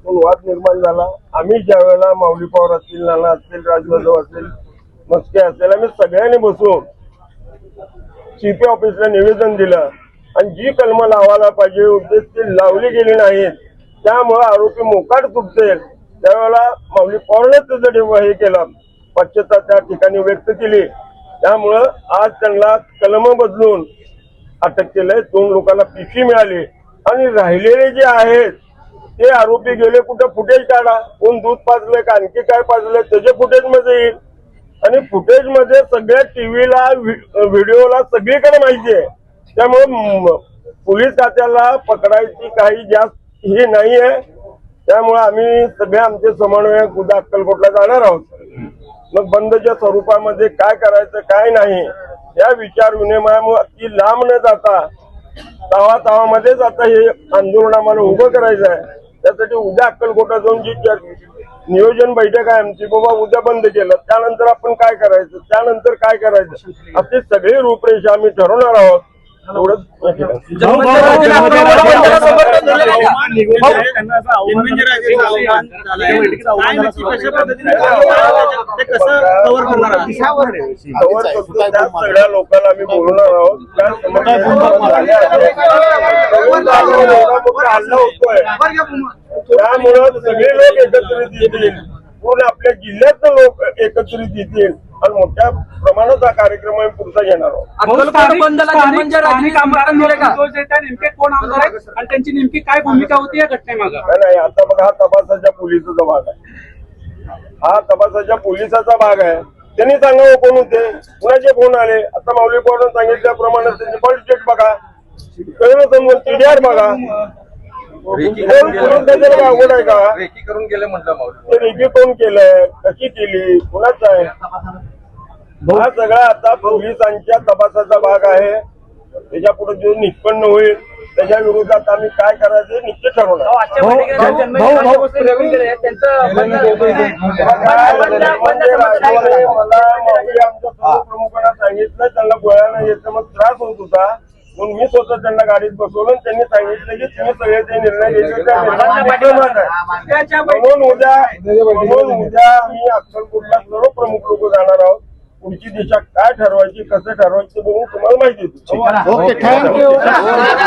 त्यातून वाद निर्माण झाला। आम्ही ज्या वेळेला माऊली पवार असतील, नाना असतील, राजबाजू असतील, मस्के असेल, आम्ही सगळ्यांनी बसून सीपी ऑफिसला निवेदन दिलं आणि जी कलम लावायला पाहिजे होते ती लावली गेली नाहीत। त्यामुळे आरोपी मोकाट तुटतील त्यावेळेला माऊली पवारने त्याचं हे केलं, पश्चात्ताप त्या ठिकाणी व्यक्त केली। त्यामुळं आज त्यांना कलम बदलून अटक केलंय। 2 लोकांना पिशवी मिळाली आणि राहिलेले जे आहेत ते आरोपी गेले कुठं, फुटेज काढा, कोण दूध पाजलंय का आणखी काय पाजलंय त्याचे फुटेज मध्ये येईल आणि फुटेज मध्ये सगळ्या टीव्हीला व्हिडिओला सगळीकडे माहिती आहे। त्यामुळे पोलीस खात्याला पकडायची काही जास्त हे नाही आहे। त्यामुळे आम्ही सगळे आमचे समन्वयक उद्या अक्कलकोटला जाणार आहोत। मग बंदच्या स्वरूपामध्ये काय करायचं काय नाही या विचार विनिमयामुळे ती लांब न जाता तावामध्येच आता हे आंदोलन आम्हाला उभं करायचं आहे। त्यासाठी उद्या अक्कलकोटला जाऊन जी नियोजन बैठक आहे आमची, बाबा उद्या बंद केलं त्यानंतर आपण काय करायचं, त्यानंतर काय करायचं अशी सगळी रूपरेषा आम्ही ठरवणार आहोत। एवढंच सगळ्या लोकांना आम्ही बोलणार आहोत। हल्ला होतोय त्यामुळं सगळे लोक एकत्रित येतील, पूर्ण आपल्या जिल्ह्यातले लोक एकत्रित येतील आणि मोठ्या प्रमाणात हा कार्यक्रम आम्ही पुढचा घेणार आहोत। नेमके कोण आमदार आहेत आणि त्यांची नेमकी काय भूमिका होती या घटनेमागे? नाही, आता बघा हा तपासाच्या पोलिसाचा भाग आहे, हा तपासाच्या पोलिसाचा भाग आहे। त्यांनी सांगावं कोण होते, कुणाचे फोन आले। आता माऊली पवारांनी सांगितल्याप्रमाणे त्यांची कॉल स्टेट बघा, कळलं समजून TDR बघा। अवघड आहे का? रेकी करून गेले म्हटलं माऊली, ते रेकी कोण केलंय, कशी केली, कुणाच आहे, हा सगळा आता पोलिसांच्या तपासाचा भाग आहे। त्याच्या पुढे जो निष्पन्न होईल त्याच्या विरोधात आम्ही काय करायचं निश्चित ठरवणार। मला माऊली आमच्या सर्व प्रमुखांना सांगितलं त्यांना गोळ्यानं येतं मग त्रास होत होता म्हणून मी स्वतः त्यांना गाडीत बसवलं। त्यांनी सांगितलं की तुम्ही सगळे ते निर्णय घेतले म्हणून उद्या आम्ही अक्कलकोटला सर्व प्रमुख लोक जाणार आहोत। पुढची दिशा काय ठरवायची, कसं ठरवायचं बघून तुम्हाला माहिती देतो। Okay, thank you.